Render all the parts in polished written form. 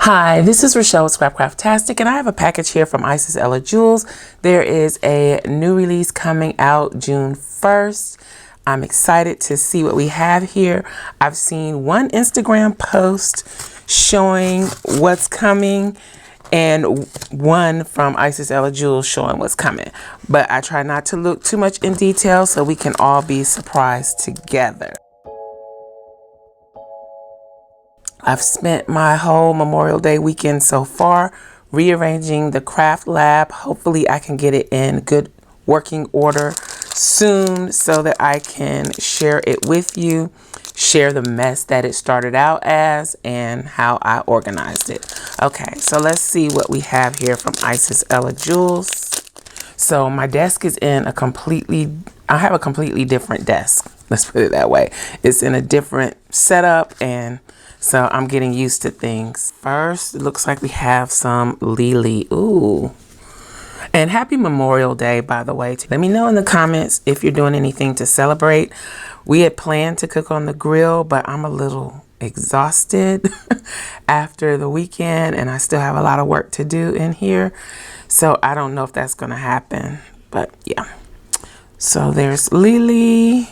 Hi, this is Rachelle with Scrapcraftastic, and I have a package here from Ella Jules. There is a new release coming out June 1st. I'm excited to see what we have here. I've seen one Instagram post showing what's coming and one from Ella Jules showing what's coming. But I try not to look too much in detail so we can all be surprised together. I've spent my whole Memorial Day weekend so far rearranging the craft lab. Hopefully I can get it in good working order soon so that I can share it with you, share the mess that it started out as and how I organized it. Okay, so let's see what we have here from Ella Jules. So my desk is in I have a completely different desk. Let's put it that way. It's in a different setup, and so I'm getting used to things. First, it looks like we have some Lily. Ooh. And happy Memorial Day, by the way. Let me know in the comments if you're doing anything to celebrate. We had planned to cook on the grill, but I'm a little exhausted after the weekend, and I still have a lot of work to do in here. So I don't know if that's going to happen, but yeah. So there's Lily.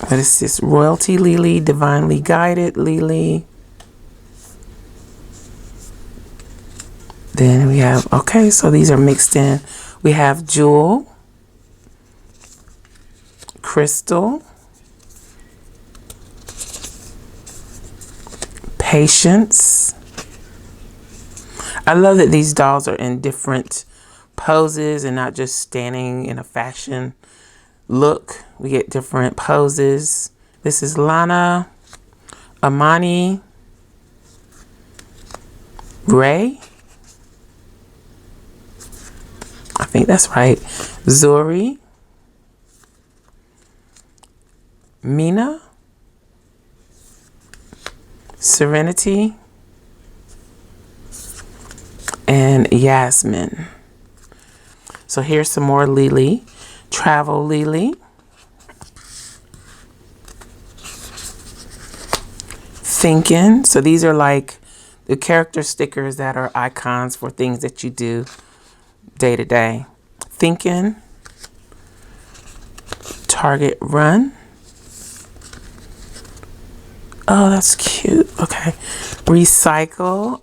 What is this? Royalty Lily, Divinely Guided Lily. Then we have, okay, so these are mixed in. We have Jewel, Crystal, Patience. I love that these dolls are in different poses and not just standing in a fashion look. We get different poses. This is Lana, Amani, Ray. I think that's right. Zuri, Mina, Serenity, and Yasmin. So here's some more Lily. Travel Lily, Thinking. So these are like the character stickers that are icons for things that you do day to day. Thinking, Target Run. Oh, that's cute. Okay. Recycle,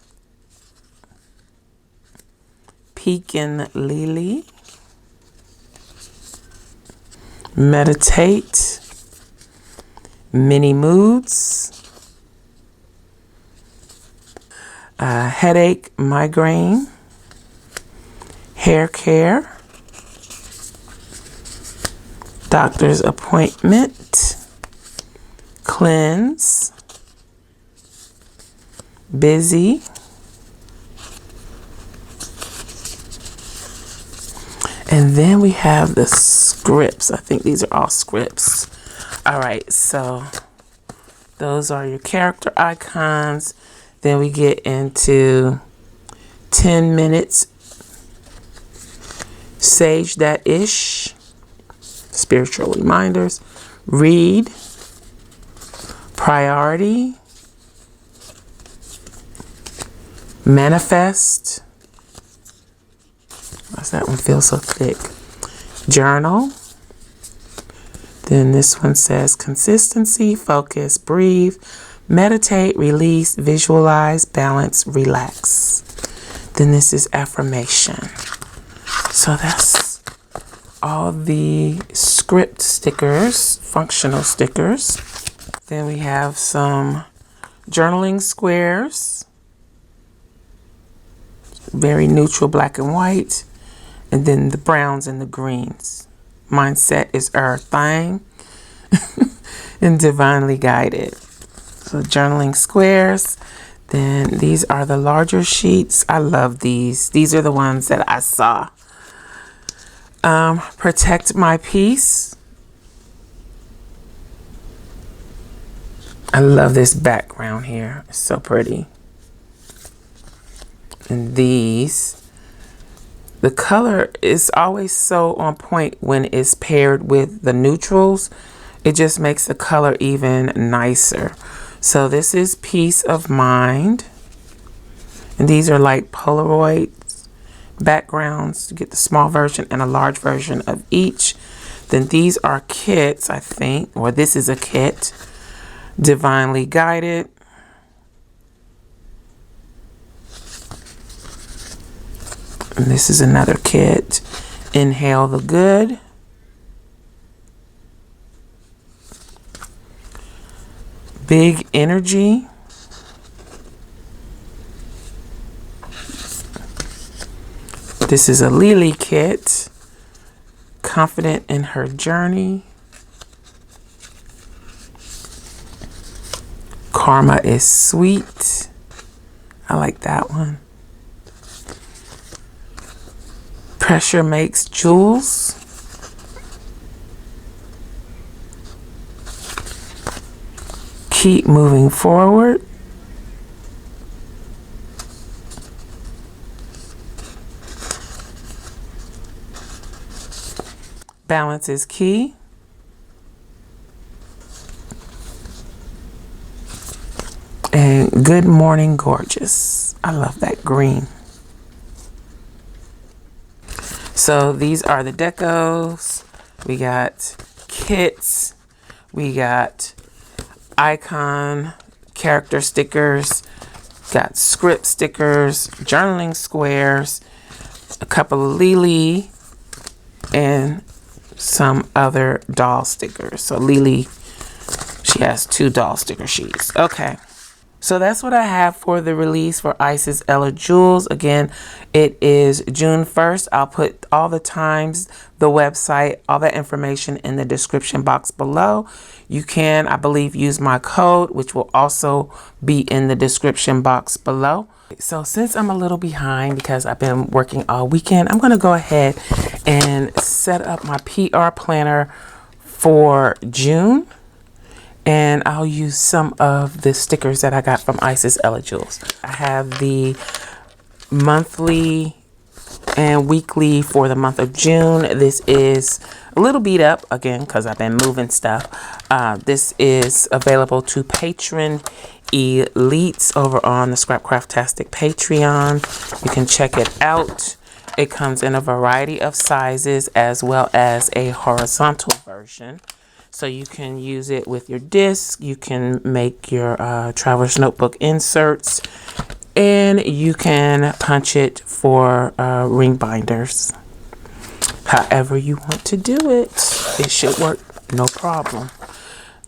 Pekin Lily. Meditate, Mini Moods, Headache, Migraine, Hair Care, Doctor's Appointment, Cleanse, Busy, and then we have the scripts. I think these are all scripts. All right, so those are your character icons. Then we get into 10 minutes, Sage That Ish, spiritual reminders, Read, Priority, Manifest. Why's that one feel so thick? Journal. Then this one says consistency, focus, breathe, meditate, release, visualize, balance, relax. Then this is affirmation. So that's all the script stickers, functional stickers. Then we have some journaling squares. Very neutral, black and white. And then the browns and the greens. Mindset is Thing and Divinely Guided. So journaling squares. Then these are the larger sheets. I love these. These are the ones that I saw. Protect My Peace. I love this background here. It's so pretty. And these. The color is always so on point when it's paired with the neutrals. It just makes the color even nicer. So this is Peace of Mind. And these are like Polaroid backgrounds. You get the small version and a large version of each. Then these are kits, I think, or this is a kit. Divinely Guided. And this is another kit. Inhale the Good. Big Energy. This is a Lily kit. Confident in Her Journey. Karma is Sweet. I like that one. Pressure Makes Jewels. Keep Moving Forward. Balance is Key. And Good Morning Gorgeous. I love that green. So these are the decos. We got kits. We got icon character stickers. Got script stickers, journaling squares, a couple of Lily, and some other doll stickers. So Lily, she has 2 doll sticker sheets. Okay. So that's what I have for the release for Isis Ella Jules. Again, it is June 1st. I'll put all the times, the website, all that information in the description box below. You can, I believe, use my code, which will also be in the description box below. So since I'm a little behind because I've been working all weekend, I'm going to go ahead and set up my PR planner for June. And I'll use some of the stickers that I got from Isis Ella Jules. I have the monthly and weekly for the month of June. This is a little beat up again because I've been moving stuff. This is available to patron elites over on the Scrapcraftastic Patreon. You can check it out. It comes in a variety of sizes as well as a horizontal version. So you can use it with your disc, you can make your traveler's notebook inserts, and you can punch it for ring binders. However you want to do it, it should work no problem.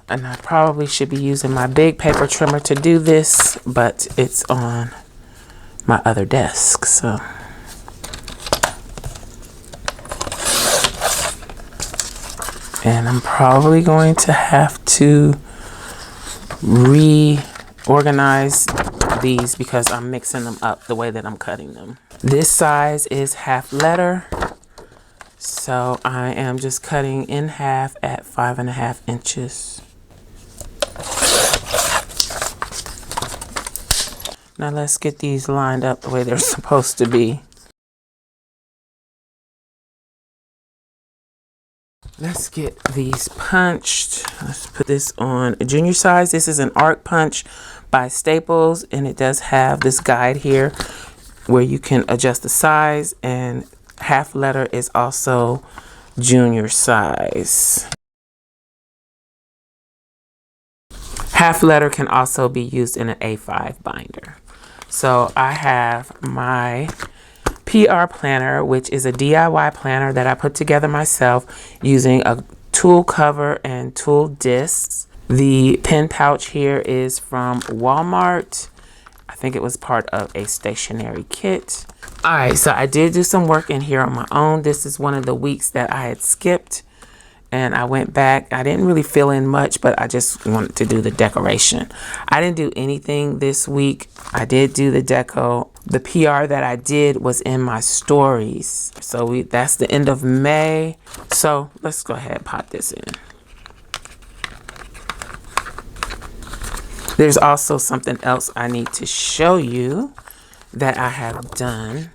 And I probably should be using my big paper trimmer to do this, but it's on my other desk, so. And I'm probably going to have to reorganize these because I'm mixing them up the way that I'm cutting them. This size is half letter. So I am just cutting in half at 5.5 inches. Now let's get these lined up the way they're supposed to be. Let's get these punched. Let's put this on a junior size. This is an arc punch by Staples, and it does have this guide here where you can adjust the size, and half letter is also junior size. Half letter can also be used in an A5 binder. So I have my PR planner, which is a DIY planner that I put together myself using a tool cover and tool discs. The pen pouch here is from Walmart. I think it was part of a stationery kit. All right, so I did do some work in here on my own. This is one of the weeks that I had skipped, and I went back. I didn't really fill in much, but I just wanted to do the decoration. I didn't do anything this week. I did do the deco. The PR that I did was in my stories. So that's the end of May. So let's go ahead and pop this in. There's also something else I need to show you that I have done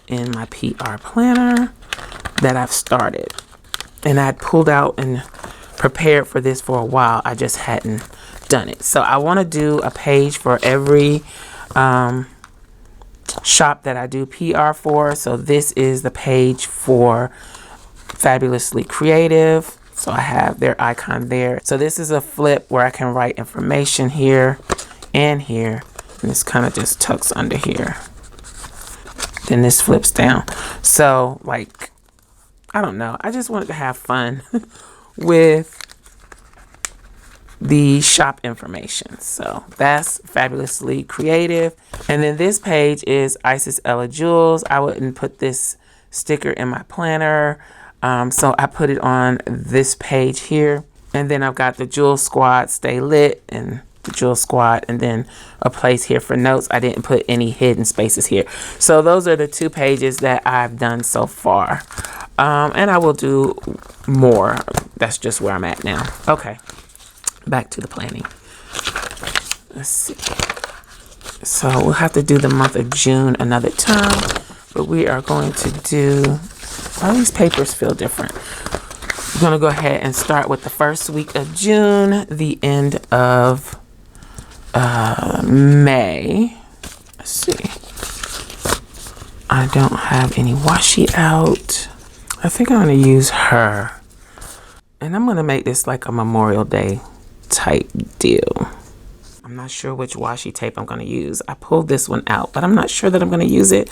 in my PR planner that I've started. And I pulled out and prepared for this for a while. I just hadn't done it. So I want to do a page for every shop that I do PR for. So this is the page for Fabulously Creative. So I have their icon there. So this is a flip where I can write information here and here. And this kind of just tucks under here. Then this flips down. So like, I don't know. I just wanted to have fun with the shop information. So that's Fabulously Creative. And then this page is Isis Ella Jules. I wouldn't put this sticker in my planner. So I put it on this page here. And then I've got the Jewel Squad Stay Lit and the Jewel Squad, and then a place here for notes. I didn't put any hidden spaces here. So those are the 2 pages that I've done so far. And I will do more. That's just where I'm at now. Okay, back to the planning. Let's see. So we'll have to do the month of June another time, but we are going to do, all these papers feel different. I'm going to go ahead and start with the first week of June, the end of May. Let's see. I don't have any washi out. I think I'm going to use her. And I'm going to make this like a Memorial Day type deal. I'm not sure which washi tape I'm going to use. I pulled this one out, but I'm not sure that I'm going to use it.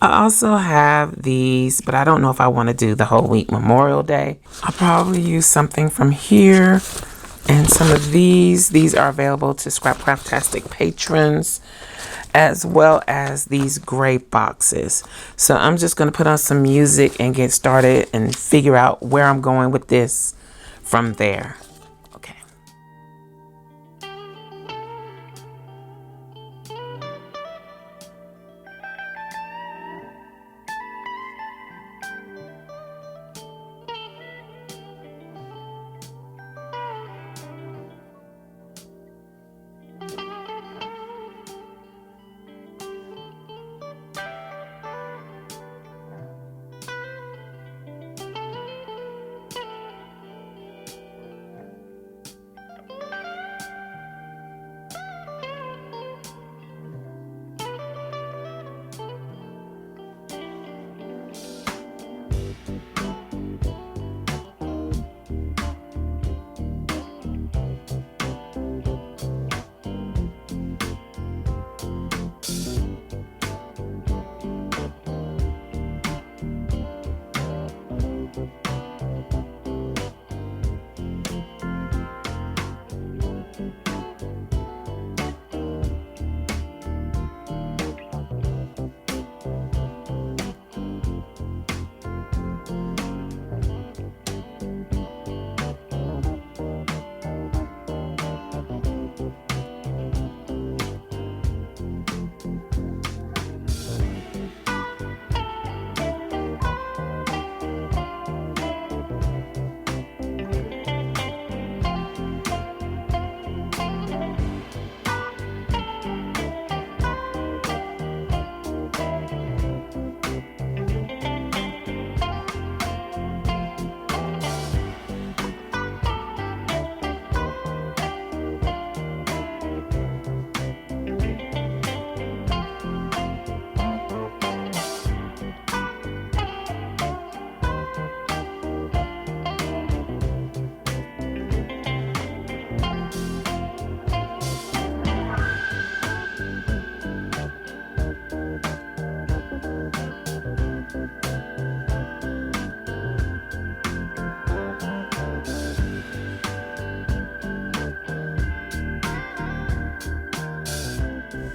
I also have these, but I don't know if I want to do the whole week Memorial Day. I'll probably use something from here. And some of these are available to Scrapcraftastic patrons, as well as these gray boxes. So I'm just going to put on some music and get started and figure out where I'm going with this from there. Okay.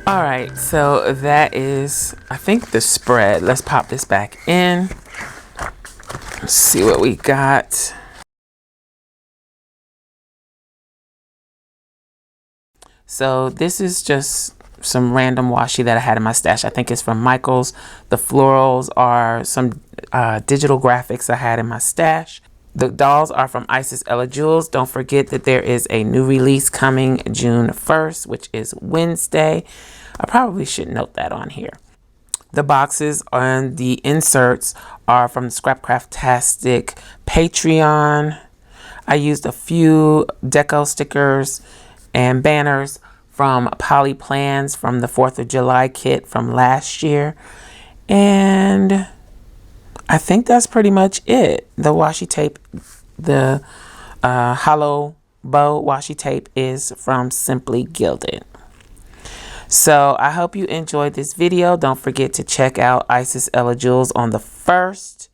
All right, so that is, I think, the spread. Let's pop this back in. Let's see what we got. So this is just some random washi that I had in my stash. I think it's from Michael's. The florals are some digital graphics I had in my stash. The dolls are from Isis Ella Jules. Don't forget that there is a new release coming June 1st, which is Wednesday. I probably should note that on here. The boxes and the inserts are from the Scrapcraftastic Patreon. I used a few deco stickers and banners from Polly Plans from the 4th of July kit from last year. And I think that's pretty much it. The washi tape, the hollow bow washi tape is from Simply Gilded. So I hope you enjoyed this video. Don't forget to check out Isis Ella Jules on the 1st.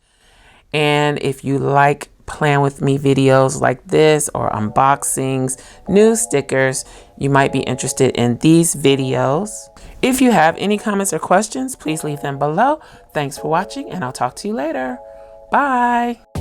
And if you like plan with me videos like this or unboxings, new stickers, you might be interested in these videos. If you have any comments or questions, please leave them below. Thanks for watching, and I'll talk to you later. Bye.